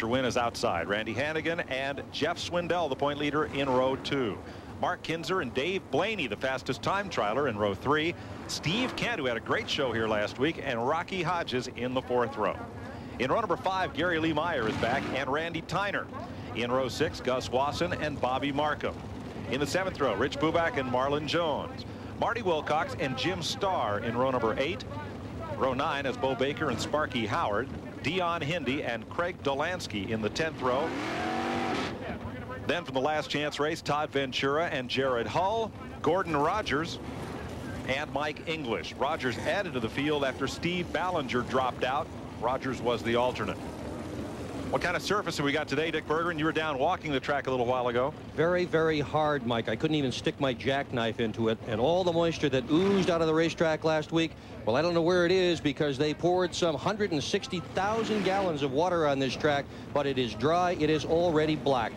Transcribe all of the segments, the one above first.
Signature win is outside. Randy Hannigan and Jeff Swindell, the point leader in row 2. Mark Kinser and Dave Blaney, the fastest time trialer in row 3. Steve Kent, who had a great show here last week, and Rocky Hodges in the 4th row. In row number 5, Gary Lee Meyer is back, and Randy Tyner. In row 6, Gus Wasson and Bobby MARCUM. In the 7th row, Rich Buback and Marlon Jones. Marty Wilcox and Jim Starr in row number 8. Row 9 is Bo Baker and Sparky Howard. Dion Hindi and Craig Dollansky in the 10th row. Then from the last chance race, Todd Ventura and Jared Hull, Gordon Rogers, and Mike English. Rogers added to the field after Steve Ballinger dropped out. Rogers was the alternate. What kind of surface have we got today, Dick Berger? And you were down walking the track a little while ago. Very, very hard, Mike. I couldn't even stick my jackknife into it. And all the moisture that oozed out of the racetrack last week, well, I don't know where it is because they poured some 160,000 gallons of water on this track, but it is dry. It is already black.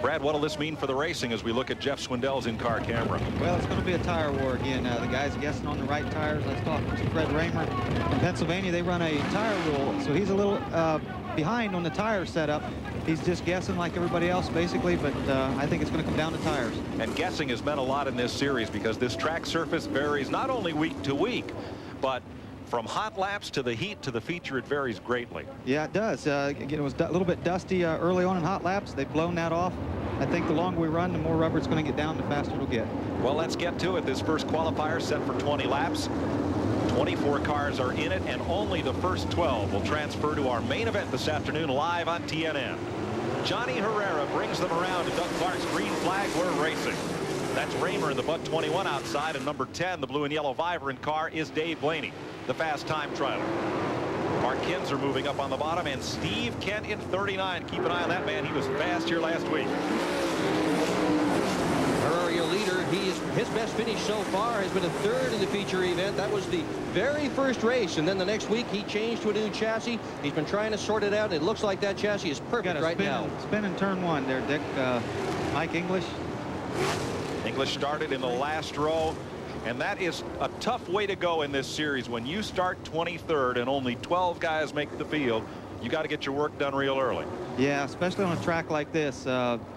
Brad, what will this mean for the racing as we look at Jeff Swindell's in-car camera? Well, it's going to be a tire war again. The guys guessing on the right tires. I was talking to Fred Raymer in Pennsylvania. They run a tire rule, so he's a little behind on the tire setup. He's just guessing like everybody else, basically, but I think it's going to come down to tires. And guessing has meant a lot in this series because this track surface varies not only week to week, but from hot laps to the heat to the feature, it varies greatly. Yeah, it does. It was a little bit dusty early on in hot laps. They've blown that off. I think the longer we run, the more rubber it's going to get down, the faster it'll get. Well, let's get to it. This first qualifier set for 20 laps. 24 cars are in it, and only the first 12 will transfer to our main event this afternoon live on TNN. Johnny Herrera brings them around to Doug Clark's green flag. We're racing. That's Raymer in the Buck 21 outside, and number 10, the blue and yellow Vibrant car, is Dave Blaney, the fast time trialer. Mark Kinser moving up on the bottom, and Steve Kent in 39. Keep an eye on that man. He was fast here last week. Herrera, your leader. His best finish so far has been a 3rd in the feature event. That was the very first race, and then the next week he changed to a new chassis. He's been trying to sort it out. It looks like that chassis is perfect right now. Spin in turn 1 there, Dick. Mike English. English started in the last row. And that is a tough way to go in this series. When you start 23rd and only 12 guys make the field, you got to get your work done real early. Yeah, especially on a track like this.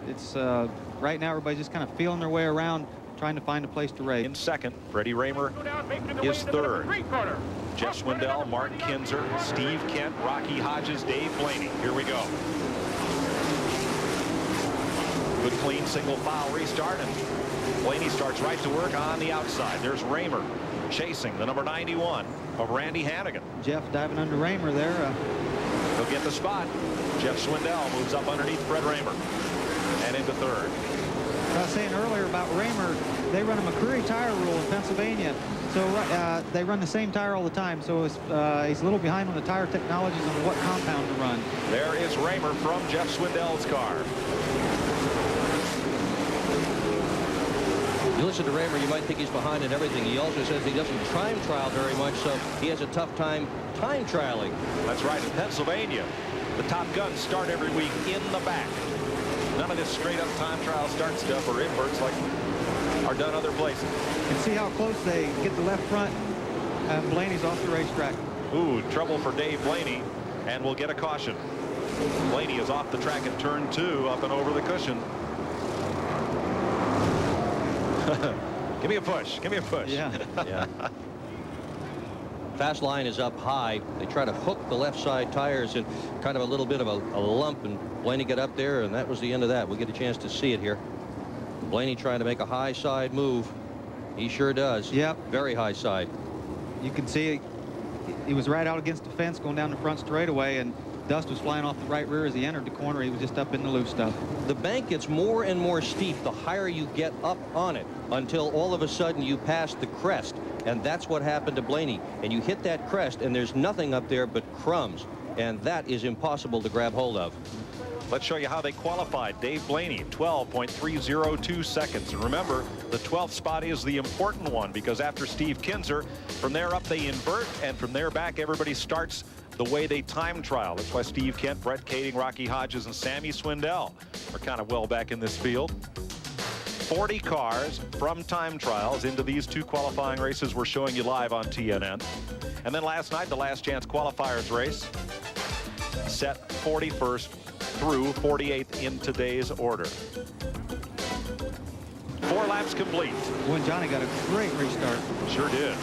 It's right now everybody's just kind of feeling their way around, trying to find a place to race. In 2nd, Freddie Raymer is 3rd. Jeff Swindell, Mark Kinser, Steve Kent, Rocky Hodges, Dave Blaney. Here we go. Good clean single file restart, and Blaney starts right to work on the outside. There's Raymer chasing the number 91 of Randy Hannigan. Jeff diving under Raymer there. He'll get the spot. Jeff Swindell moves up underneath Fred Raymer and into 3rd. I was saying earlier about Raymer, they run a McCreary tire rule in Pennsylvania. So they run the same tire all the time. So he's a little behind on the tire technologies on what compound to run. There is Raymer from Jeff Swindell's car. You listen to Raymer, you might think he's behind in everything. He also says he doesn't time trial very much, so he has a tough time trialing. That's right. In Pennsylvania, the top guns start every week in the back. None of this straight-up time trial start stuff or inverts like are done other places. You can see how close they get the left front. Blaney's off the racetrack. Ooh, trouble for Dave Blaney, and we'll get a caution. Blaney is off the track in turn 2, up and over the cushion. Give me a push. Give me a push. Yeah. Yeah. Fast line is up high. They try to hook the left side tires in kind of a little bit of a lump, and Blaney got up there, and that was the end of that. We'll get a chance to see it here. Blaney trying to make a high side move. He sure does. Yep. Very high side. You can see he was right out against the fence going down the front straightaway, and dust was flying off the right rear as he entered the corner. He was just up in the loose stuff. The bank gets more and more steep the higher you get up on it, until all of a sudden you pass the crest. And that's what happened to Blaney. And you hit that crest, and there's nothing up there but crumbs. And that is impossible to grab hold of. Let's show you how they qualified. Dave Blaney, 12.302 seconds. And remember, the 12th spot is the important one, because after Steve Kinser, from there up they invert, and from there back everybody starts the way they time trial. That's why Steve Kent, Brett Kaeding, Rocky Hodges, and Sammy Swindell are kind of well back in this field. 40 cars from time trials into these 2 qualifying races we're showing you live on TNN. And then last night, the last chance qualifiers race. set 41st through 48th in today's order. 4 laps complete. Boy, Johnny got a great restart. Sure did.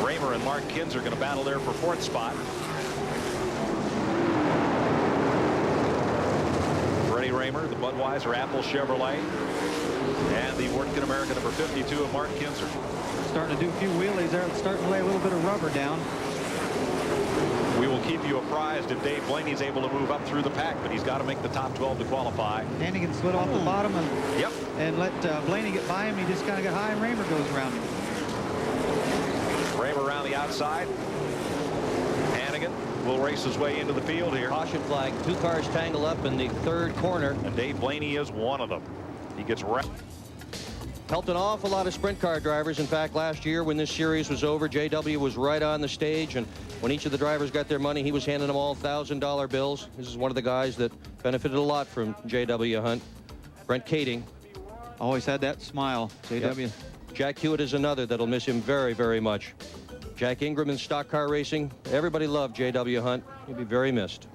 Raymer and Mark Kinser going to battle there for 4th spot. Freddie Raymer, the Budweiser Apple Chevrolet, and the Working American number 52 of Mark Kinser. Starting to do a few wheelies there. Starting to lay a little bit of rubber down. We will keep you apprised if Dave Blaney's able to move up through the pack, but he's got to make the top 12 to qualify. Hannigan slid off the bottom Yep. and let Blaney get by him. He just kind of got high, and Raymer goes around him. Raymer around the outside. Hannigan will race his way into the field here. Caution flag. 2 cars tangle up in the 3rd corner. And Dave Blaney is one of them. He gets wrapped. Helped an awful lot of sprint car drivers. In fact, last year when this series was over, JW was right on the stage, and when each of the drivers got their money, he was handing them all $1,000 bills. This is one of the guys that benefited a lot from JW Hunt. Brent KAEDING. Always had that smile, JW. Yep. Jack Hewitt is another that'll miss him very, very much. Jack Ingram in stock car racing. Everybody loved JW Hunt. He'll be very missed.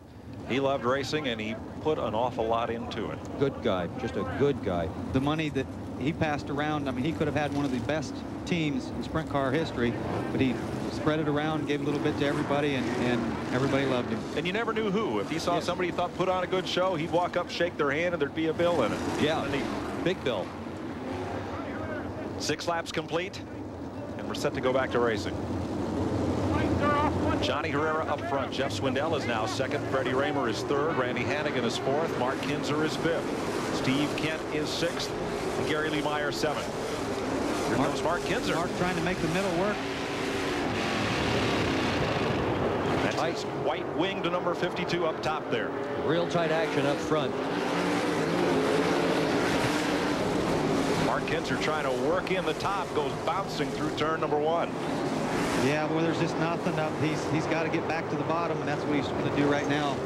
He loved racing, and he put an awful lot into it. Good guy, just a good guy. The money that he passed around, I mean, he could have had one of the best teams in sprint car history, but he spread it around, gave a little bit to everybody, and everybody loved him. And you never knew who. If he saw somebody he thought put on a good show, he'd walk up, shake their hand, and there'd be a bill in it. Yeah, big bill. 6 laps complete, and we're set to go back to racing. Johnny Herrera up front. Jeff Swindell is now 2nd. Freddie Raymer is 3rd. Randy Hannigan is 4th. Mark Kinser is 5th. Steve Kent is 6th. And Gary Lee Meyer 7th. Here comes Mark Kinser. Mark trying to make the middle work. That's his white winged number 52 up top there. Real tight action up front. Mark Kinser trying to work in the top, goes bouncing through turn number 1. Yeah, boy, there's just nothing up. He's got to get back to the bottom, and that's what he's going to do right now.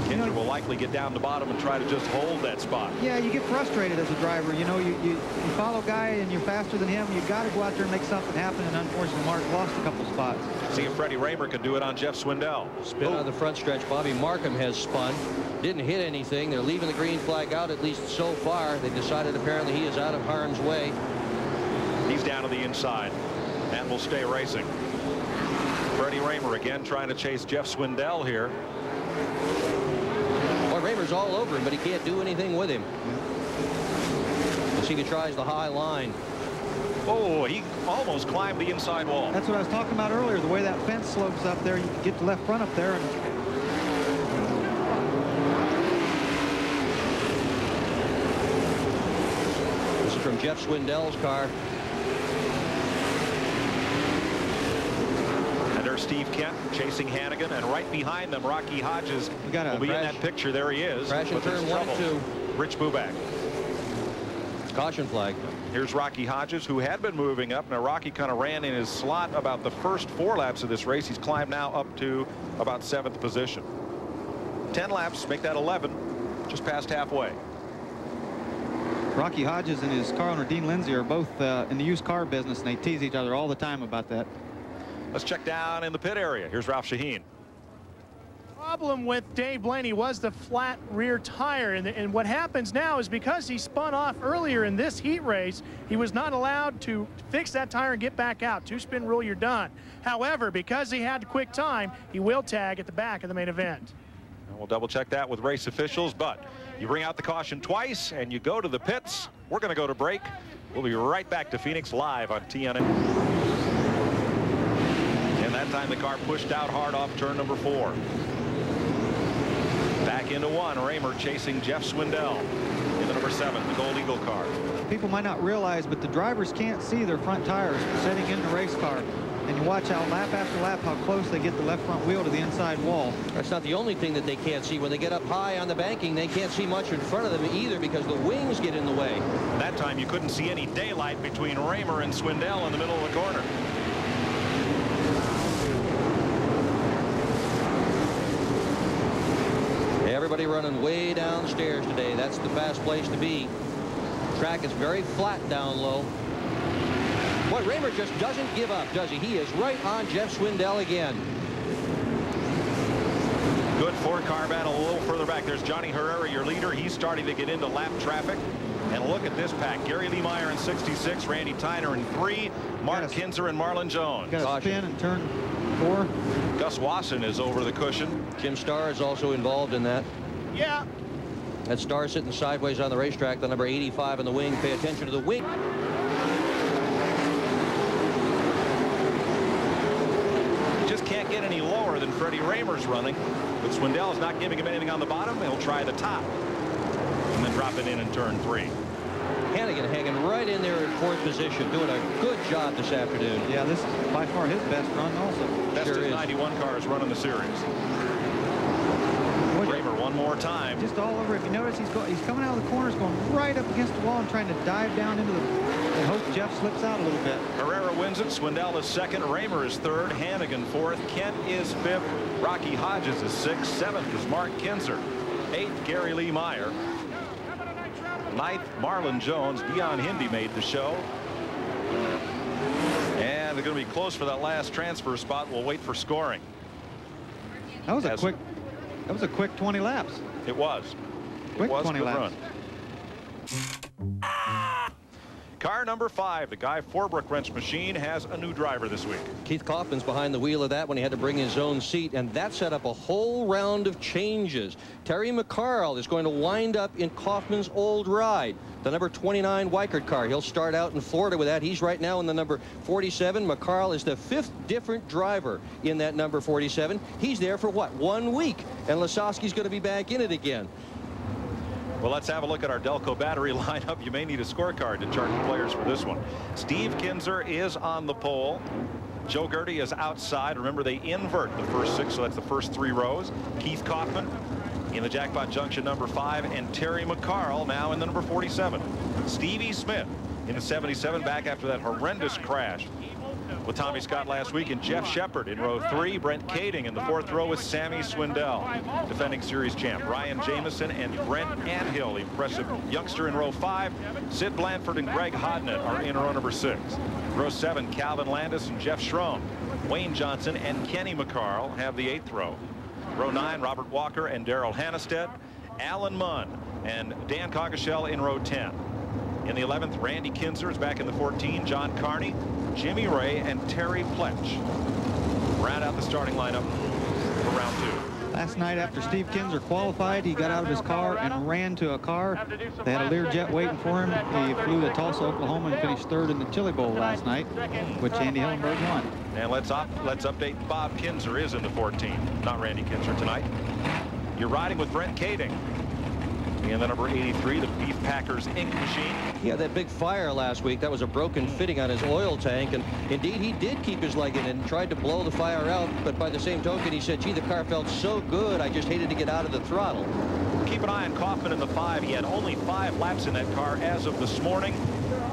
Kinser will likely get down the bottom and try to just hold that spot. Yeah, you get frustrated as a driver. You know, you follow a guy and you're faster than him. You got to go out there and make something happen. And unfortunately, Mark lost a couple spots. See if Freddie Raymer can do it on Jeff Swindell. Spin on the front stretch. Bobby Markham has spun. Didn't hit anything. They're leaving the green flag out, at least so far. They decided apparently he is out of harm's way. He's down to the inside and will stay racing. Freddie Raymer again trying to chase Jeff Swindell here. Boy, Raymer's all over him, but he can't do anything with him. You see he tries the high line. Oh, he almost climbed the inside wall. That's what I was talking about earlier. The way that fence slopes up there, you can get the left front up there. And this is from Jeff Swindell's car. And there's Steve Kent chasing Hannigan, and right behind them, Rocky Hodges will be in that picture. There he is. Crash in But there's turn 1 and 2. Rich Buback. Caution flag. Here's Rocky Hodges, who had been moving up. Now, Rocky kind of ran in his slot about the first 4 laps of this race. He's climbed now up to about 7th position. 10 laps, make that 11, just past halfway. Rocky Hodges and his car owner, Dean Lindsay, are both in the used car business, and they tease each other all the time about that. Let's check down in the pit area. Here's Ralph Shaheen. Problem with Dave Blaney was the flat rear tire, and what happens now is because he spun off earlier in this heat race, he was not allowed to fix that tire and get back out. 2-spin rule, you're done. However, because he had quick time, he will tag at the back of the main event. We'll double check that with race officials, but you bring out the caution twice and you go to the pits. We're going to go to break. We'll be right back to Phoenix live on TNN. And that time the car pushed out hard off turn number 4. Back into 1, Raymer chasing Jeff Swindell in the number 7, the Gold Eagle car. People might not realize, but the drivers can't see their front tires sitting in the race car. And you watch how lap after lap how close they get the left front wheel to the inside wall. That's not the only thing that they can't see. When they get up high on the banking, they can't see much in front of them either because the wings get in the way. That time you couldn't see any daylight between Raymer and Swindell in the middle of the corner. Everybody running way downstairs today. That's the fast place to be. Track is very flat down low. Boy, Raymer just doesn't give up, does he? He is right on Jeff Swindell again. Good four-car battle a little further back. There's Johnny Herrera, your leader. He's starting to get into lap traffic. And look at this pack. Gary Lee Meyer in 66, Randy Tyner in 3, Mark Kinser and Marlon Jones. Got a spin and turn 4. Gus Wasson is over the cushion. Jim Starr is also involved in that. Yeah. That Starr sitting sideways on the racetrack, the number 85 in the wing. Pay attention to the wing. Just can't get any lower than Freddie Raymer's running. But Swindell is not giving him anything on the bottom. He'll try the top. And then drop it in turn 3. Hannigan hanging right in there in 4th position, doing a good job this afternoon. Yeah, this is by far his best run also. Best of 91 cars running the series. Raymer one more time. Just all over. If you notice, he's coming out of the corners, going right up against the wall and trying to dive down into the, and hope Jeff slips out a little bit. Herrera wins it. Swindell is 2nd. Raymer is 3rd. Hannigan 4th. Kent is 5th. Rocky Hodges is 6th. 7th is Mark Kinser. 8th, Gary Lee Meyer. 9th, Marlon Jones. Dion Hindi made the show. And they're going to be close for that last transfer spot. We'll wait for scoring. That was a quick 20 laps. It was. Quick 20 laps. Run. Car number 5, the Guy Forbrook wrench machine, has a new driver this week. Keith Kaufman's behind the wheel of that when he had to bring his own seat, and that set up a whole round of changes. Terry McCarl is going to wind up in Kaufman's old ride, the number 29 Weikert car. He'll start out in Florida with that. He's right now in the number 47. McCarl is the 5th different driver in that number 47. He's there for what, 1 week, and Lasowski's going to be back in it again. Well, let's have a look at our Delco battery lineup. You may need a scorecard to chart the players for this one. Steve Kinser is on the pole. Joe Gertie is outside. Remember, they invert the first 6, so that's the first 3 rows. Keith Kaufman in the jackpot junction number 5, and Terry McCarl now in the number 47. Stevie Smith in the 77, back after that horrendous crash with Tommy Scott last week, and Jeff Shepard in row 3. Brent KAEDING in the 4th row with Sammy Swindell, defending series champ. Ryan Jamison and Brent Anthill, the impressive youngster, in row 5. Sid Blanford and Greg Hodnett are in row number 6. Row 7, Calvin Landis and Jeff Schromm. Wayne Johnson and Kenny McCarl have the 8th row. Row 9, Robert Walker and Daryl Hannestead. Alan Munn and Dan Coggeshell in row 10. In the 11th, Randy Kinser is back in the 14. John Carney, Jimmy Ray, and Terry Pletch round out the starting lineup for round 2. Last night, after Steve Kinser qualified, he got out of his car and ran to a car. They had a Learjet waiting for him. He flew to Tulsa, Oklahoma, and finished 3rd in the Chili Bowl last night, which Andy Hillenberg won. And let's update. Bob Kinser is in the 14, not Randy Kinser tonight. You're riding with Brent KAEDING in the number 83, the Beef Packers ink machine. He had that big fire last week. That was a broken fitting on his oil tank, and indeed he did keep his leg in and tried to blow the fire out, but by the same token he said, gee, the car felt so good, I just hated to get out of the throttle. Keep an eye on Kaufman in the 5. He had only 5 laps in that car as of this morning.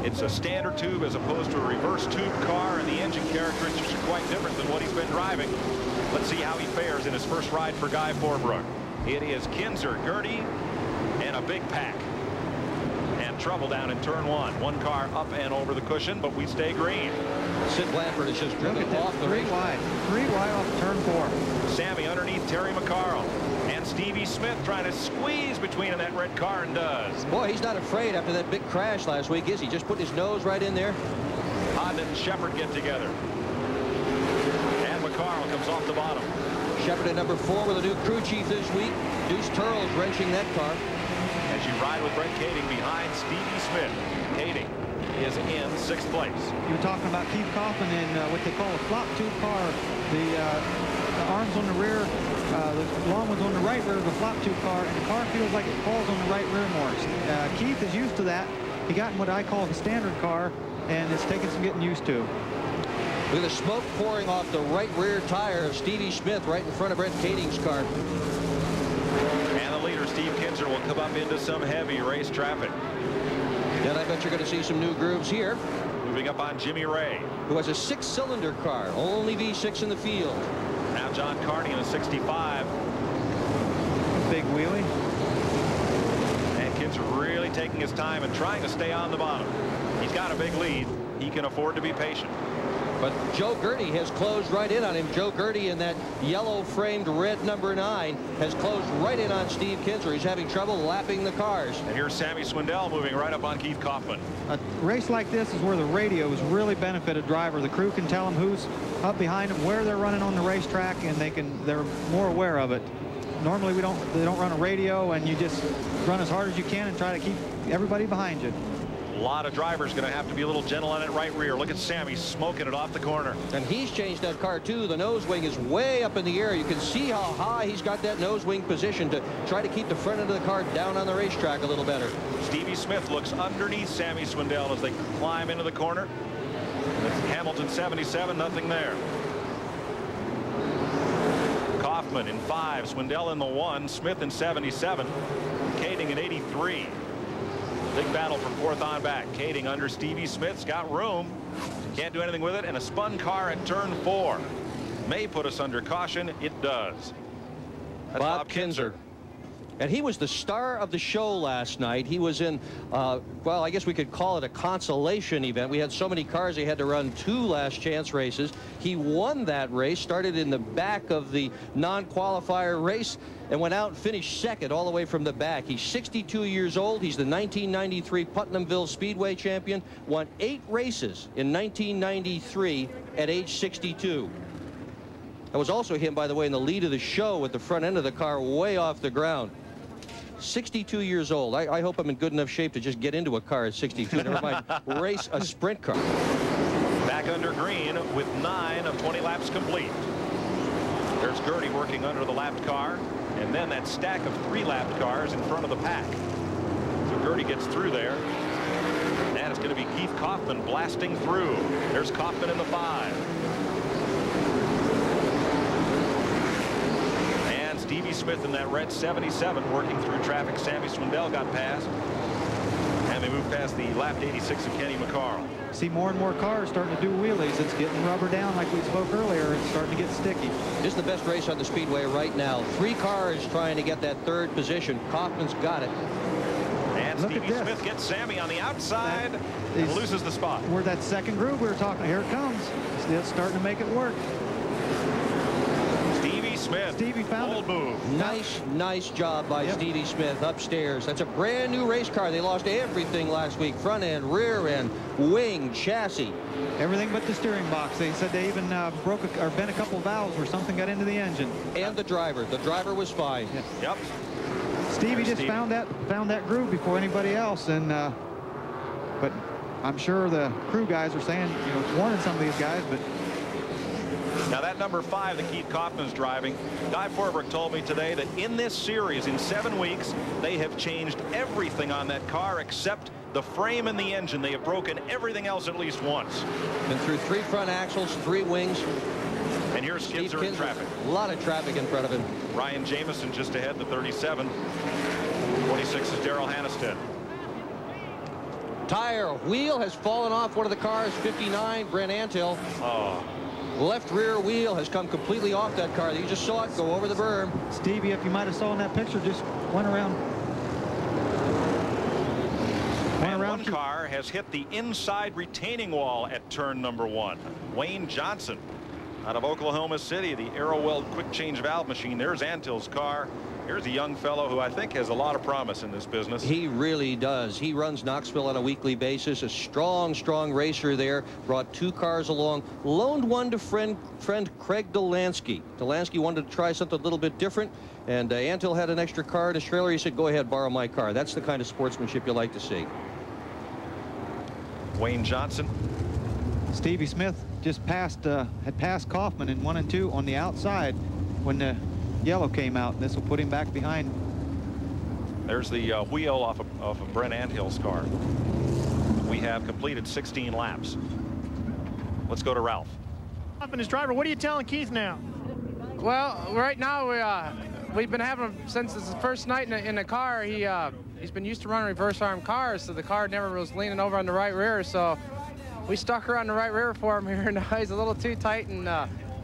It's a standard tube as opposed to a reverse tube car, and the engine characteristics are quite different than what he's been driving. Let's see how he fares in his first ride for Guy Forbrook. It is Kinser, Gertie, and a big pack. And trouble down in turn 1. 1 car up and over the cushion, but we stay green. Sid Blanford is just driven off the 3 wide. 3 wide off turn 4. Sammy underneath Terry McCarl. And Stevie Smith trying to squeeze between in that red car, and does. Boy, he's not afraid after that big crash last week, is he? Just put his nose right in there. Hodnett and Shepard get together. And McCarl comes off the bottom. Shepard at number 4 with a new crew chief this week. Deuce Turl's wrenching that car. As you ride with Brent KAEDING behind Stevie Smith. KAEDING is in 6th place. You were talking about Keith Kaufman in what they call a flop tube car. The arms on the rear, the long ones on the right rear of the flop tube car, and the car feels like it falls on the right rear more. Keith is used to that. He got in what I call the standard car, and it's taken some getting used to. With the smoke pouring off the right rear tire of Stevie Smith right in front of Brent KAEDING's car. And the leader, Steve Kinser, will come up into some heavy race traffic. Then I bet you're going to see some new grooves here. Moving up on Jimmy Ray, who has a 6-cylinder car, only V6 in the field. Now John Carney in a 65. Big wheelie. And Kinser really taking his time and trying to stay on the bottom. He's got a big lead. He can afford to be patient. But Joe Gertie has closed right in on him. Joe Gertie in that yellow framed red number 9 has closed right in on Steve Kinser. He's having trouble lapping the cars. And here's Sammy Swindell moving right up on Keith Kaufman. A race like this is where the radios really benefit a driver. The crew can tell them who's up behind them, where they're running on the racetrack, and they're more aware of it. Normally they don't run a radio, and you just run as hard as you can and try to keep everybody behind you. A lot of drivers going to have to be a little gentle on it right rear. Look at Sammy smoking it off the corner. And he's changed that car too. The nose wing is way up in the air. You can see how high he's got that nose wing position to try to keep the front end of the car down on the racetrack a little better. Stevie Smith looks underneath Sammy Swindell as they climb into the corner. That's Hamilton 77, nothing there. Kaufman in 5, Swindell in the 1, Smith in 77, KAEDING in 83. Big battle for 4th on back. KAEDING under Stevie Smith's got room. Can't do anything with it. And a spun car at turn 4. May put us under caution. It does. That's Bob Kinser. And he was the star of the show last night. He was in, well, I guess we could call it a consolation event. We had so many cars, he had to run 2 last chance races. He won that race, started in the back of the non-qualifier race, and went out and finished 2nd all the way from the back. He's 62 years old. He's the 1993 Putnamville Speedway champion. Won 8 races in 1993 at age 62. That was also him, by the way, in the lead of the show with the front end of the car way off the ground. 62 years old. I hope I'm in good enough shape to just get into a car at 62. Never mind race a sprint car. Back under green with 9 of 20 laps complete. There's Gertie working under the lapped car, and then that stack of 3 lapped cars in front of the pack. So Gertie gets through there. And it's going to be Keith Kaufman blasting through. There's Kaufman in the 5. Stevie Smith in that red 77 working through traffic. Sammy Swindell got past. And they move past the lapped 86 of Kenny McCarl. See more and more cars starting to do wheelies. It's getting rubber down like we spoke earlier. It's starting to get sticky. This is the best race on the speedway right now. 3 cars trying to get that 3rd position. Kaufman's got it. And Stevie Smith gets Sammy on the outside and loses the spot. Where that 2nd groove we were talking, here it comes. It's starting to make it work. Smith. Stevie found Old move. Nice job by Stevie Smith upstairs. That's a brand new race car. They lost everything last week. Front end, rear end, wing, chassis. Everything but the steering box. They said they even broke or bent a couple valves where something got into the engine. And the driver. The driver was fine. Yeah. Yep. Stevie just found that groove before anybody else. And but I'm sure the crew guys are saying, you know, warning some of these guys, but. Now that number 5 that Keith Kaufman's driving, Guy Forbrook told me today that in this series, in 7 weeks, they have changed everything on that car except the frame and the engine. They have broken everything else at least once. Been through 3 front axles, 3 wings. And here's Kinser in traffic. A lot of traffic in front of him. Ryan Jamison just ahead, the 37. 26 is Darrell Hannestead. Tire wheel has fallen off one of the cars, 59, Brent Antill. Oh. Left rear wheel has come completely off that car. You just saw it go over the berm. Stevie, if you might have saw in that picture, just went around. And one car has hit the inside retaining wall at turn number 1. Wayne Johnson out of Oklahoma City, the Aeroweld quick change valve machine. There's Antill's car. Here's a young fellow who I think has a lot of promise in this business. He really does. He runs Knoxville on a weekly basis. A strong racer there. Brought 2 cars along. Loaned one to friend Craig Dolansky. Dolansky wanted to try something a little bit different. And Antill had an extra car in his trailer. He said, go ahead, borrow my car. That's the kind of sportsmanship you like to see. Wayne Johnson. Stevie Smith just had passed Kaufman in 1 and 2 on the outside when the yellow came out, and this will put him back behind. There's the wheel off of Brent Antill's car. We have completed 16 laps. Let's go to Ralph. Up in his driver, what are you telling Keith now? Well, right now we've been having him since his first night in the car. He's been used to running reverse arm cars, so the car never was leaning over on the right rear. So we stuck her on the right rear for him here. Now he's a little too tight, and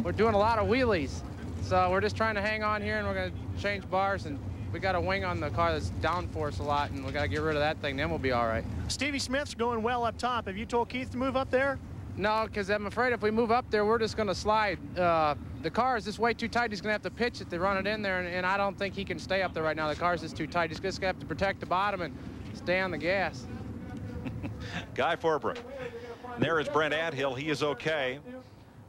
we're doing a lot of wheelies. So we're just trying to hang on here, and we're going to change bars, and we got a wing on the car that's downforce a lot, and we got to get rid of that thing, then we'll be all right. Stevie Smith's going well up top. Have you told Keith to move up there? No, because I'm afraid if we move up there, we're just going to slide. The car is just way too tight. He's going to have to pitch it to run it in there, and I don't think he can stay up there right now. The car's just too tight. He's just going to have to protect the bottom and stay on the gas. Guy Forbrook. There is Brent Adhill. He is okay.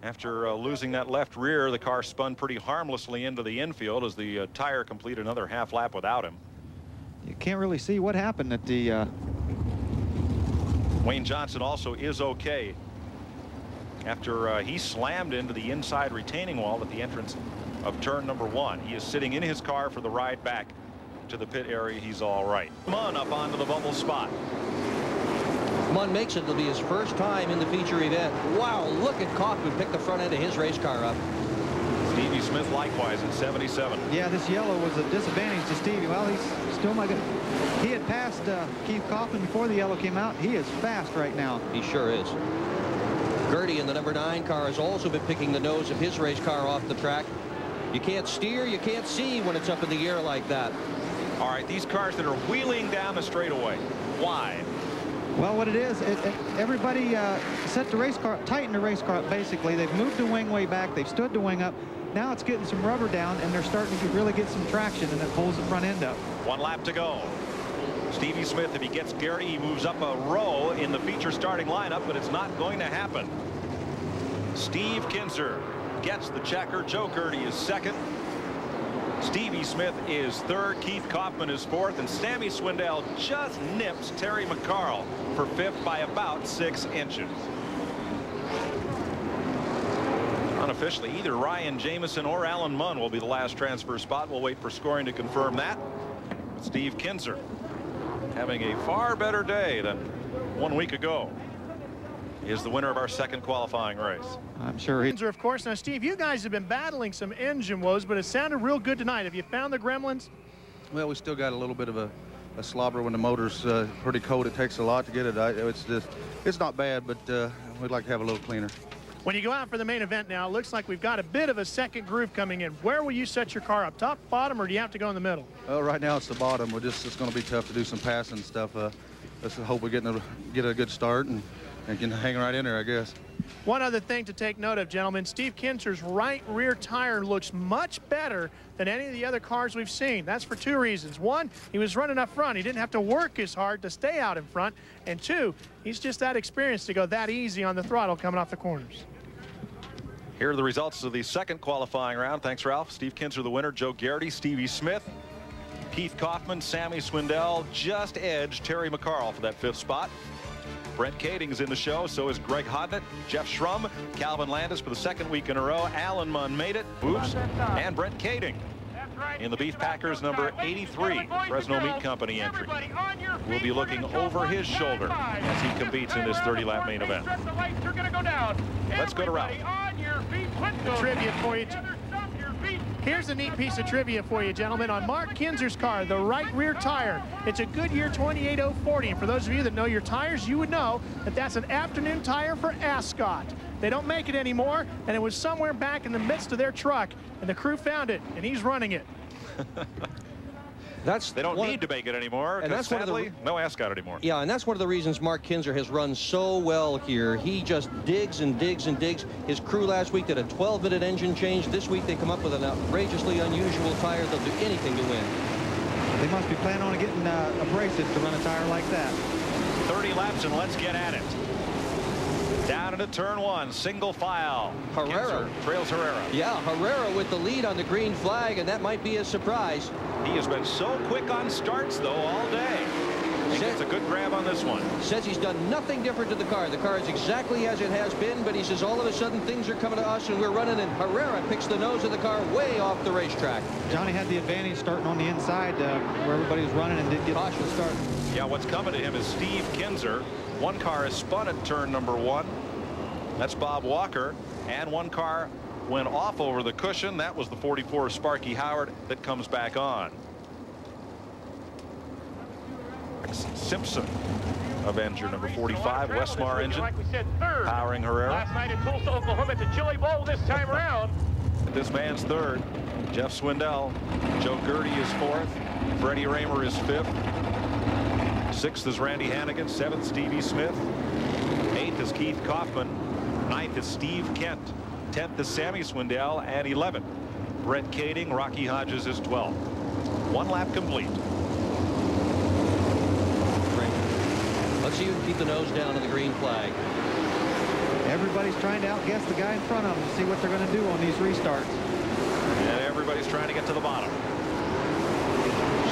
After losing that left rear, the car spun pretty harmlessly into the infield as the tire completed another half lap without him. You can't really see what happened at the... Wayne Johnson also is okay after he slammed into the inside retaining wall at the entrance of turn number 1. He is sitting in his car for the ride back to the pit area. He's all right. Munn up onto the bubble spot. Munn makes it. It'll be his first time in the feature event. Wow, look at Kaufman pick the front end of his race car up. Stevie Smith likewise at 77. Yeah, this yellow was a disadvantage to Stevie. Well, he's still not good. He had passed Keith Kaufman before the yellow came out. He is fast right now. He sure is. Gertie in the number 9 car has also been picking the nose of his race car off the track. You can't steer, you can't see when it's up in the air like that. All right, these cars that are wheeling down the straightaway. Why? Well, what it is, everybody set the race car, tightened the race car up basically. They've moved the wing way back, they've stood the wing up. Now it's getting some rubber down, and they're starting to really get some traction, and it pulls the front end up. 1 lap to go. Stevie Smith, if he gets Gertie, he moves up a row in the feature starting lineup, but it's not going to happen. Steve Kinser gets the checker. Joe Gertie is second. Stevie Smith is third. Keith Kaufman is fourth. And Sammy Swindell just nips Terry McCarl for fifth by about 6 inches. Unofficially, either Ryan Jamison or Alan Munn will be the last transfer spot. We'll wait for scoring to confirm that. Steve Kinser having a far better day than 1 week ago. Is the winner of our second qualifying race. I'm sure he... Of course. Now, Steve, you guys have been battling some engine woes, but it sounded real good tonight. Have you found the gremlins? Well, we still got a little bit of a slobber when the motor's pretty cold. It takes a lot to get it. It's not bad, but we'd like to have a little cleaner. When you go out for the main event now, it looks like we've got a bit of a second groove coming in. Where will you set your car up? Top, bottom, or do you have to go in the middle? Well, right now it's the bottom. It's going to be tough to do some passing stuff. Let's hope we get a good start and can hang right in there, I guess. One other thing to take note of, gentlemen, Steve Kinser's right rear tire looks much better than any of the other cars we've seen. That's for 2 reasons. 1, he was running up front. He didn't have to work as hard to stay out in front. And 2, he's just that experienced to go that easy on the throttle coming off the corners. Here are the results of the second qualifying round. Thanks, Ralph. Steve Kinser, the winner. Joe Gertie, Stevie Smith, Keith Kaufman, Sammy Swindell just edged Terry McCarl for that 5th spot. Brent KAEDING is in the show. So is Greg Hodnett, Jeff Schrum, Calvin Landis for the 2nd week in a row. Alan Munn made it. Oops. And Brent KAEDING in the Beef Packers number 83 Fresno Meat Company entry. We'll be looking over his shoulder as he competes in this 30-lap main event. Let's go to Ralph. Trivia for you. Here's a neat piece of trivia for you, gentlemen. On Mark Kinser's car, the right rear tire, it's a Goodyear 28040. And for those of you that know your tires, you would know that that's an afternoon tire for Ascot. They don't make it anymore, and it was somewhere back in the midst of their truck, and the crew found it, and he's running it. They don't need to make it anymore, and that's sadly no Ascot anymore. Yeah, and that's one of the reasons Mark Kinser has run so well here. He just digs and digs and digs. His crew last week did a 12-minute engine change. This week they come up with an outrageously unusual tire. They'll do anything to win. They must be planning on getting abrasive to run a tire like that. 30 laps, and let's get at it. Down into turn 1, single file. Herrera Kinser trails Herrera. Yeah, Herrera with the lead on the green flag, and that might be a surprise. He has been so quick on starts, though, all day. He gets a good grab on this one. Says he's done nothing different to the car. The car is exactly as it has been, but he says all of a sudden things are coming to us and we're running, and Herrera picks the nose of the car way off the racetrack. Johnny had the advantage starting on the inside where everybody was running and didn't get a cautious start. Yeah, what's coming to him is Steve Kinser. One car is spun at turn number 1. That's Bob Walker. And one car went off over the cushion. That was the 44 Sparky Howard that comes back on. Simpson of engine number 45, Westmar engine, like we said, third. powering Herrera. Last night in Tulsa, Oklahoma at the Chili Bowl. This time around. This man's third. Jeff Swindell. Joe Gertie is 4th. Freddie Raymer is 5th. 6th is Randy Hannigan. 7th, Stevie Smith. 8th is Keith Kaufman. is Steve Kent. 10th is Sammy Swindell, and 11th, Brett Kaeding. Rocky Hodges is 12th. 1 lap complete. Let's see who can keep the nose down on the green flag. Everybody's trying to outguess the guy in front of them to see what they're going to do on these restarts. And everybody's trying to get to the bottom.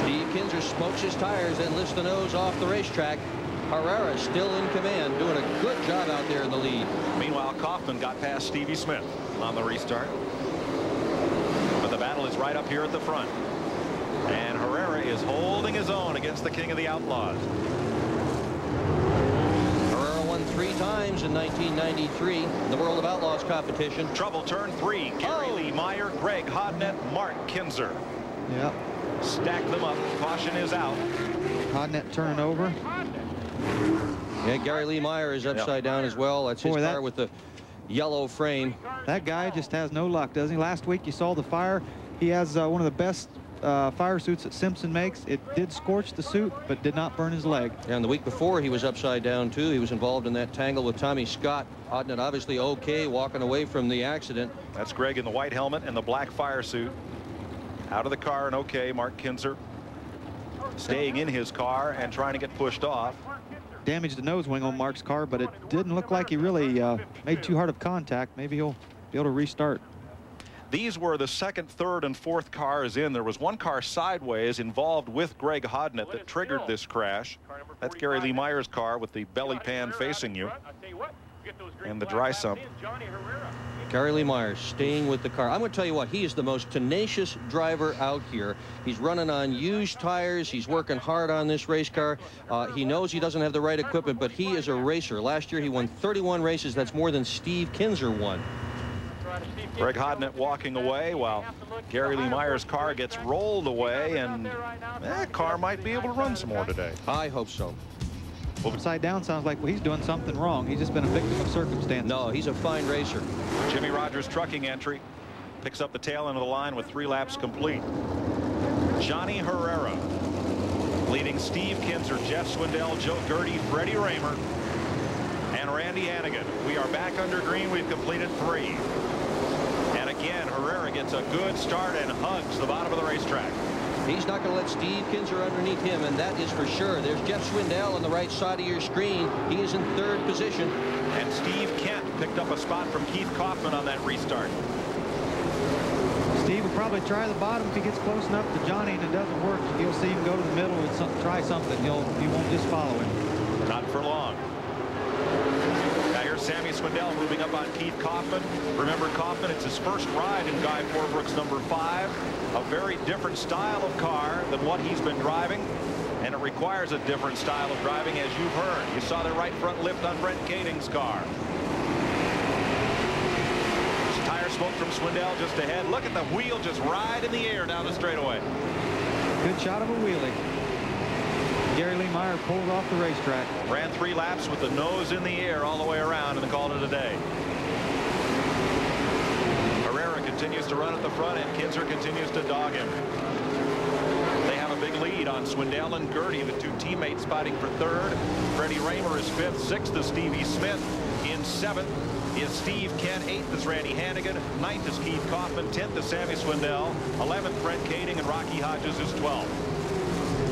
Steve Kinser smokes his tires and lifts the nose off the racetrack. Herrera still in command, doing a good job out there in the lead. Meanwhile, Kaufman got past Stevie Smith on the restart. But the battle is right up here at the front. And Herrera is holding his own against the king of the Outlaws. Herrera won 3 times in 1993 in the World of Outlaws competition. Trouble turn 3. Gary Lee Meyer, Greg Hodnett, Mark Kinser. Yep. Stack them up. Caution is out. Hodnett turning over. Yeah, Gary Lee Meyer is upside down as well. That's his car with the yellow frame. That guy just has no luck, doesn't he? Last week you saw the fire. He has one of the best fire suits that Simpson makes. It did scorch the suit, but did not burn his leg. And the week before, he was upside down, too. He was involved in that tangle with Tommy Scott. Hodnett obviously okay walking away from the accident. That's Greg in the white helmet and the black fire suit. Out of the car and okay. Mark Kinser staying in his car and trying to get pushed off. Damaged the nose wing on Mark's car, but it didn't look like he really made too hard of contact. Maybe he'll be able to restart. These were the 2nd, 3rd, and 4th cars in. There was one car sideways involved with Greg Hodnett that triggered this crash. That's Gary Lee Meyer's car with the belly pan facing you and the dry sump. Gary Lee Meyer staying with the car. I'm going to tell you what, he is the most tenacious driver out here. He's running on used tires. He's working hard on this race car. He knows he doesn't have the right equipment, but he is a racer. Last year he won 31 races. That's more than Steve Kinser won. Greg Hodnett walking away while Gary Lee Meyer's car gets rolled away, and that car might be able to run some more today. I hope so. Upside down sounds like, well, he's doing something wrong. He's just been a victim of circumstance. No, he's a fine racer. Jimmy Rogers trucking entry picks up the tail end of the line with 3 laps complete. Johnny Herrera leading Steve Kinser, Jeff Swindell, Joe Gertie, Freddie Raymer, and Randy Hannigan. We are back under green. We've completed 3. And again, Herrera gets a good start and hugs the bottom of the racetrack. He's not going to let Steve Kinser underneath him, and that is for sure. There's Jeff Swindell on the right side of your screen. He is in 3rd position. And Steve Kent picked up a spot from Keith Kaufman on that restart. Steve will probably try the bottom if he gets close enough to Johnny and it doesn't work. You'll see him go to the middle and try something. He won't just follow him. Not for long. Now here's Sammy Swindell moving up on Keith Kaufman. Remember Kaufman, it's his first ride in Guy Forbrook's number 5. A very different style of car than what he's been driving, and it requires a different style of driving, as you've heard. You saw the right front lift on Brett Kaeding's car. Tire smoke from Swindell just ahead. Look at the wheel just ride in the air down the straightaway. Good shot of a wheelie. Gary Lee Meyer pulled off the racetrack. Ran 3 laps with the nose in the air all the way around and called it a day. Herrera continues to run at the front, and Kinser continues to dog him. They have a big lead on Swindell and Gertie, the 2 teammates fighting for 3rd. Freddie Raymer is 5th. 6th is Stevie Smith. In 7th is Steve Kent. 8th is Randy Hannigan. 9th is Keith Kaufman. 10th is Sammy Swindell. 11th, Brett Kaeding, and Rocky Hodges is 12th.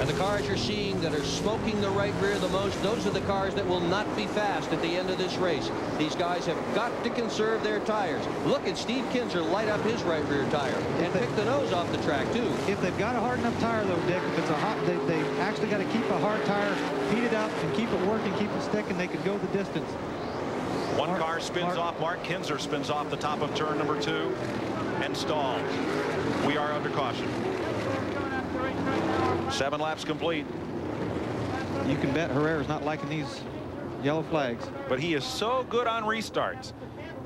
And the cars you're seeing that are smoking the right rear the most, those are the cars that will not be fast at the end of this race. These guys have got to conserve their tires. Look at Steve Kinser light up his right rear tire and pick the nose off the track, too. If they've got a hard enough tire, though, Dick, if it's a hot, they actually got to keep a hard tire, heat it up, and keep it working, keep it sticking. They could go the distance. One car spins off. Mark Kinser spins off the top of turn number 2 and stalls. We are under caution. 7 laps complete. You can bet Herrera's not liking these yellow flags. But he is so good on restarts.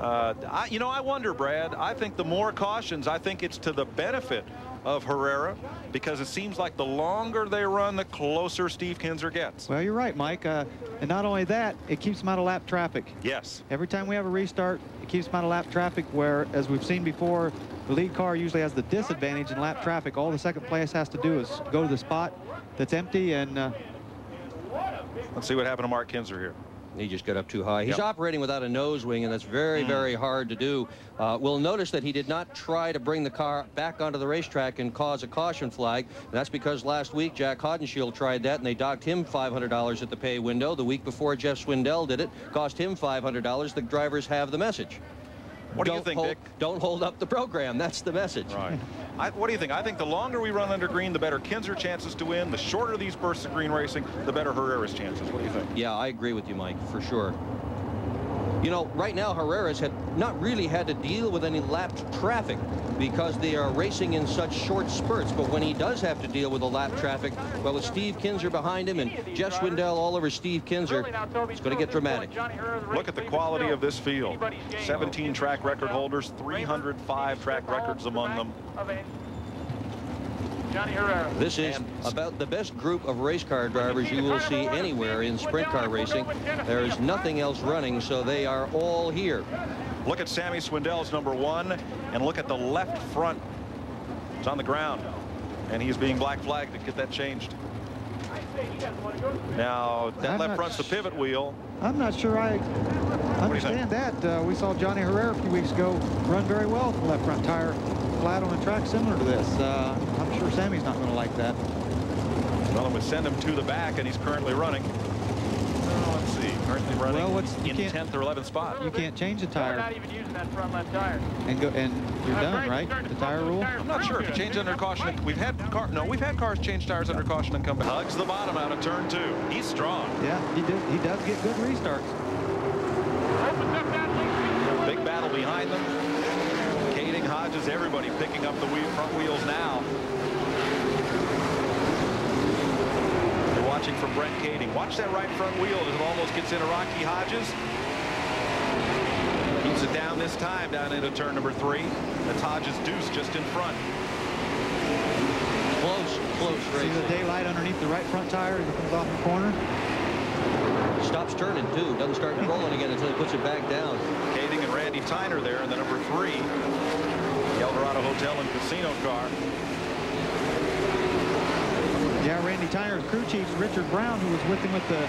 I wonder, Brad, I think the more cautions, I think it's to the benefit of Herrera, because it seems like the longer they run, the closer Steve Kinser gets. Well, you're right, Mike. And not only that, it keeps him out of lap traffic. Yes. Every time we have a restart, it keeps him out of lap traffic, where, as we've seen before, the lead car usually has the disadvantage in lap traffic. All the second place has to do is go to the spot that's empty and... Let's see what happened to Mark Kinser here. He just got up too high. He's operating without a nose wing, and that's very, very hard to do. We'll notice that he did not try to bring the car back onto the racetrack and cause a caution flag. And that's because last week Jack Hodenshield tried that, and they docked him $500 at the pay window. The week before, Jeff Swindell did it, cost him $500. The drivers have the message. What do you think, Dick? Don't hold up the program. That's the message. Right. What do you think? I think the longer we run under green, the better Kinser chances to win. The shorter these bursts of green racing, the better Herrera's chances. What do you think? Yeah, I agree with you, Mike, for sure. You know, right now, Herrera's had not really had to deal with any lapped traffic because they are racing in such short spurts. But when he does have to deal with the lap traffic, well, with Steve Kinser behind him and Jeff Swindell all over Steve Kinser, it's going to get dramatic. Look at the quality of this field. 17 track record holders, 305 track records among them. This is about the best group of race car drivers you will see anywhere in sprint car racing. There is nothing else running, so they are all here. Look at Sammy Swindell's #1, and look at the left front. It's on the ground, and he's being black flagged to get that changed. Now, that left front's the pivot wheel. I'm not sure I understand that. We saw Johnny Herrera a few weeks ago run very well with the left front tire flat on a track similar to this. I'm sure Sammy's not going to like that. Well, it would send him to the back, and he's currently running. Let's see, currently running in 10th or 11th spot. You can't change the tire. Not even using that front left tire. And you're done, right? The tire rule. I'm not sure if you change under caution. We've had cars change tires under caution and come back. Hugs the bottom out of turn 2. He's strong. Yeah, he does get good restarts. Big battle behind them. KAEDING, Hodges, everybody picking up the front wheels now. They're watching for Brent KAEDING. Watch that right front wheel as it almost gets into Rocky Hodges. Keeps it down this time, down into turn number 3. That's Hodges' deuce just in front. Close race. See the daylight underneath the right front tire as it comes off the corner? Stops turning, too. Doesn't start rolling again until he puts it back down. KAEDING and Randy Tyner there in the number 3. The Eldorado Hotel and Casino car. Yeah, Randy Tyner's crew chief, Richard Brown, who was with him with the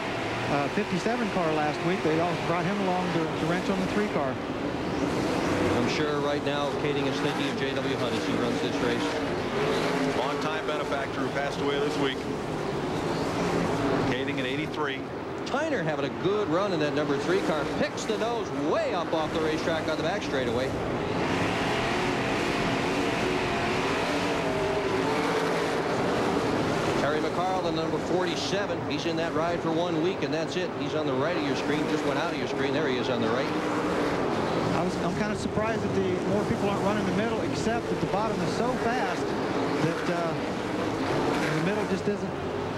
57 car last week. They all brought him along to wrench on the 3 car. I'm sure right now KAEDING is thinking of J.W. Hunt as he runs this race. Longtime benefactor who passed away this week. KAEDING in 83. Tyner having a good run in that number 3 car. Picks the nose way up off the racetrack on the back straightaway. Harry McCarl, the number 47. He's in that ride for 1 week, and that's it. He's on the right of your screen. Just went out of your screen. There he is on the right. I'm kind of surprised that more people aren't running the middle, except that the bottom is so fast that the middle just isn't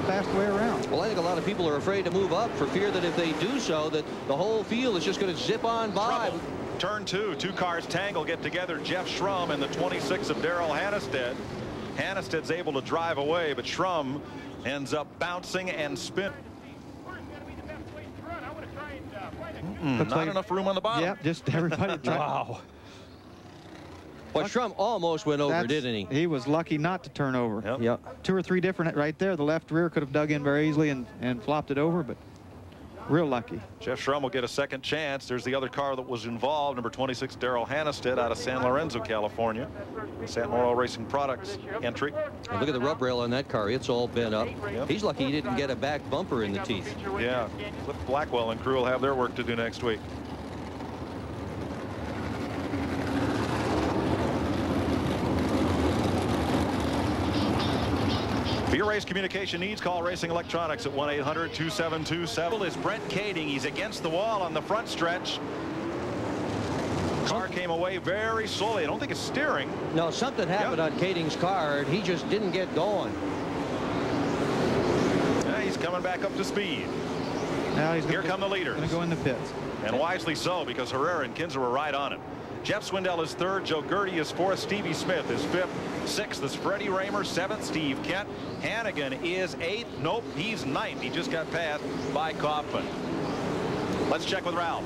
fast way around. Well, I think a lot of people are afraid to move up for fear that if they do so, that the whole field is just going to zip on by. Trouble. Turn 2, 2 cars tangle, get together. Jeff Schrum and the 26 of Darrell Hannestead. Hannested's able to drive away, but Schrum ends up bouncing and spin. Not enough room on the bottom. Yep, just everybody trying. Wow. But Schrum almost went over, didn't he? He was lucky not to turn over. Yep. Yep. 2 or 3 different right there. The left rear could have dug in very easily and flopped it over, but real lucky. Jeff Schrum will get a second chance. There's the other car that was involved, number 26, Darrell Hannestead out of San Lorenzo, California. San Laurel Racing Products entry. And look at the rub rail on that car. It's all bent up. Yep. He's lucky he didn't get a back bumper in the teeth. Yeah, Cliff Blackwell and crew will have their work to do next week. For your race communication needs, call Racing Electronics at 1-800-2727. Is Brent KAEDING. He's against the wall on the front stretch. Car came away very slowly. I don't think it's steering. No, something happened on KAEDING's car, and he just didn't get going. Yeah, he's coming back up to speed. Now he's Here come the leaders. Going to go in the pits. And wisely so, because Herrera and Kinser were right on him. Jeff Swindell is 3rd. Joe Gertie is 4th. Stevie Smith is 5th. 6th is Freddie Raymer. 7th, Steve Kent. Hannigan is 8th. Nope, he's 9th. He just got passed by Kaufman. Let's check with Ralph.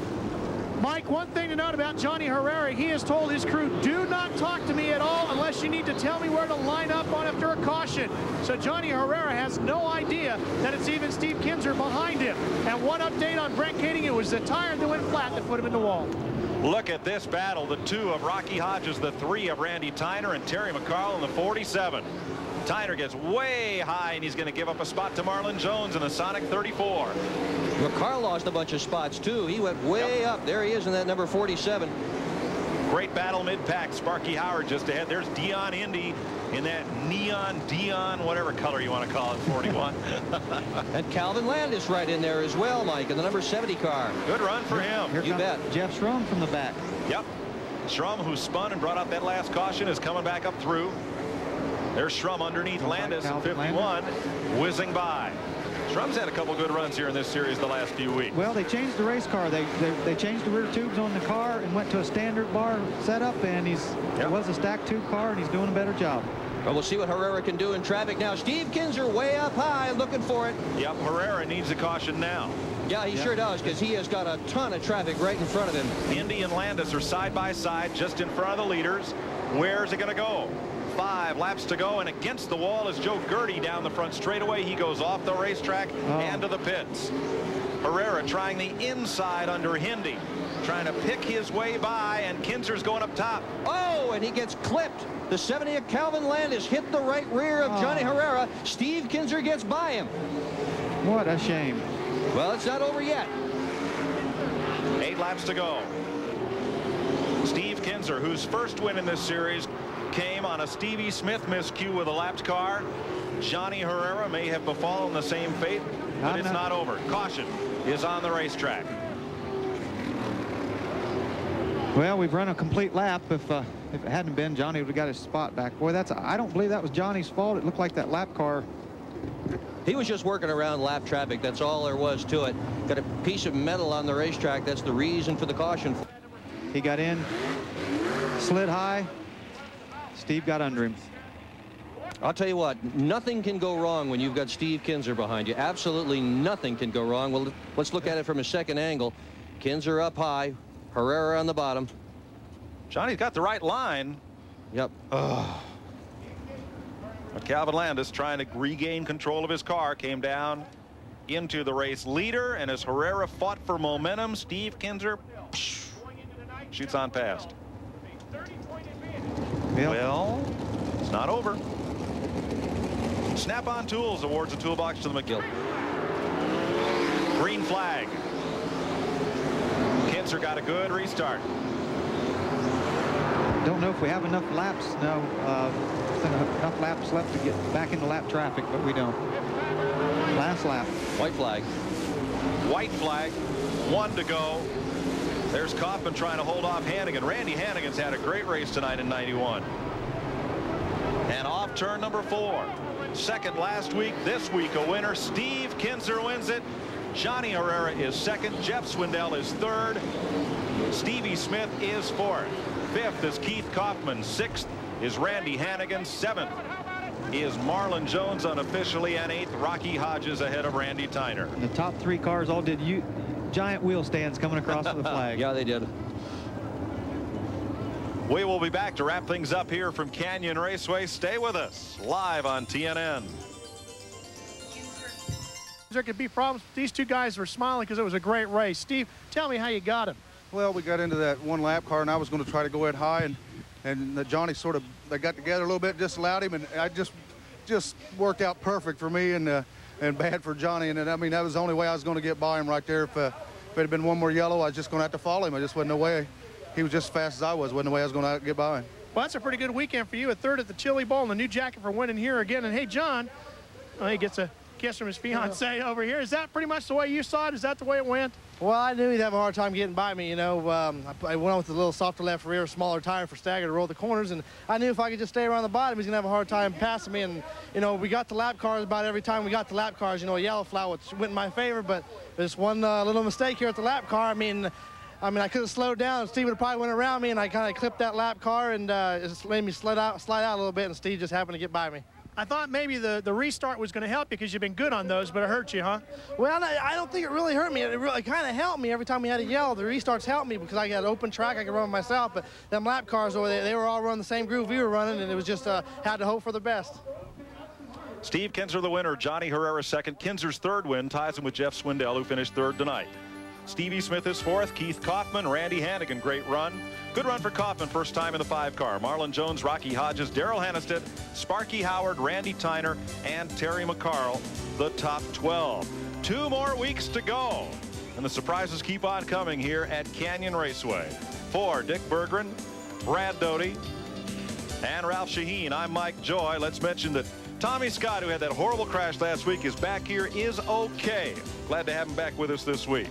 Mike, one thing to note about Johnny Herrera, he has told his crew, do not talk to me at all unless you need to tell me where to line up on after a caution. So Johnny Herrera has no idea that it's even Steve Kinser behind him. And one update on Brent KAEDING, it was the tire that went flat that put him in the wall. Look at this battle, the 2 of Rocky Hodges, the 3 of Randy Tyner, and Terry McCarl in the 47. Tyner gets way high, and he's going to give up a spot to Marlon Jones in the Sonic 34. McCarl lost a bunch of spots, too. He went way up. There he is in that number 47. Great battle mid-pack. Sparky Howard just ahead. There's Dion Indy in that neon Dion, whatever color you want to call it, 41. And Calvin Landis right in there as well, Mike, in the number 70 car. Good run for him. Here You bet. Jeff Schrum from the back. Yep. Schrum, who spun and brought out that last caution, is coming back up through. There's Schrum underneath Landis in 51, whizzing by. Schrum's had a couple good runs here in this series the last few weeks. Well, they changed the race car. They changed the rear tubes on the car and went to a standard bar setup, and it was a stacked tube car, and he's doing a better job. Well, we'll see what Herrera can do in traffic now. Steve Kinser way up high, looking for it. Yep, Herrera needs a caution now. Yeah, he sure does, because he has got a ton of traffic right in front of him. Indy and Landis are side by side, just in front of the leaders. Where's it going to go? 5 laps to go, and against the wall is Joe Gertie down the front straightaway. He goes off the racetrack and to the pits. Herrera trying the inside under Hindy, trying to pick his way by, and Kinser's going up top. Oh, and he gets clipped. The 70 of Calvin Landis hit the right rear of Johnny Herrera. Steve Kinser gets by him. What a shame. Well, it's not over yet. 8 laps to go. Steve Kinser, whose first win in this series came on a Stevie Smith miscue with a lapped car. Johnny Herrera may have befallen the same fate, but it's not over. Caution is on the racetrack. Well, we've run a complete lap. If it hadn't been, Johnny would have got his spot back. Boy, I don't believe that was Johnny's fault. It looked like that lap car. He was just working around lap traffic. That's all there was to it. Got a piece of metal on the racetrack. That's the reason for the caution. He got in, slid high. Steve got under him. I'll tell you what, nothing can go wrong when you've got Steve Kinser behind you. Absolutely nothing can go wrong. Well, let's look at it from a second angle. Kinser up high, Herrera on the bottom. Johnny's got the right line. Yep. But Calvin Landis, trying to regain control of his car, came down into the race leader, and as Herrera fought for momentum, Steve Kinser shoots on past. Well, it's not over. Snap-on Tools awards a toolbox to the McGill. Green flag. Kinser got a good restart. Don't know if we have enough laps. No, enough laps left to get back into lap traffic, but we don't. Last lap. White flag. White flag. 1 to go. There's Kaufman trying to hold off Hannigan. Randy Hannigan's had a great race tonight in 91. And off turn number 4. Second last week, this week a winner. Steve Kinser wins it. Johnny Herrera is second. Jeff Swindell is third. Stevie Smith is fourth. Fifth is Keith Kaufman. 6th is Randy Hannigan. 7th is Marlon Jones unofficially, and 8th Rocky Hodges ahead of Randy Tyner. And the top 3 cars all did giant wheel stands coming across with the flag. Yeah, they did. We will be back to wrap things up here from Canyon Raceway. Stay with us live on TNN. There could be problems. These 2 guys were smiling because it was a great race. Steve, tell me how you got him. Well, we got into that 1 lap car, and I was going to try to go ahead high, and Johnny sort of, they got together a little bit, just allowed him, and I just worked out perfect for me and bad for Johnny. And I mean, that was the only way I was going to get by him right there. If it had been 1 more yellow, I was just going to have to follow him. I just wasn't no way. He was just as fast as I was. Wasn't no way I was going to get by him. Well, that's a pretty good weekend for you. A 3rd at the Chili Bowl and a new jacket for winning here again. And hey, John, he gets a kiss from his fiance over here. Is that pretty much the way you saw it? Is that the way it went? Well, I knew he'd have a hard time getting by me, you know. I went on with a little softer left rear, smaller tire for stagger to roll the corners, and I knew if I could just stay around the bottom, he's going to have a hard time passing me. And, you know, we got the lap cars about every time we got the lap cars, you know, a yellow flag, which went in my favor, but there's one little mistake here at the lap car. I mean, I could have slowed down. Steve would have probably went around me, and I kind of clipped that lap car, and it just made me slide out a little bit, and Steve just happened to get by me. I thought maybe the restart was going to help you because you've been good on those, but it hurt you, huh? Well, I don't think it really hurt me. It really kind of helped me every time we had a yellow. The restarts helped me because I got open track. I could run myself, but them lap cars over there, they were all running the same groove we were running, and it was just had to hope for the best. Steve Kinser the winner, Johnny Herrera second. Kinser's third win ties him with Jeff Swindell, who finished third tonight. Stevie Smith is fourth. Keith Kaufman, Randy Hannigan, great run. Good run for Kaufman, first time in the 5-car. Marlon Jones, Rocky Hodges, Daryl Hannestead, Sparky Howard, Randy Tyner, and Terry McCarl, the top 12. 2 more weeks to go, and the surprises keep on coming here at Canyon Raceway. For Dick Berggren, Brad Doty, and Ralph Shaheen, I'm Mike Joy. Let's mention that Tommy Scott, who had that horrible crash last week, is back here, is okay. Glad to have him back with us this week.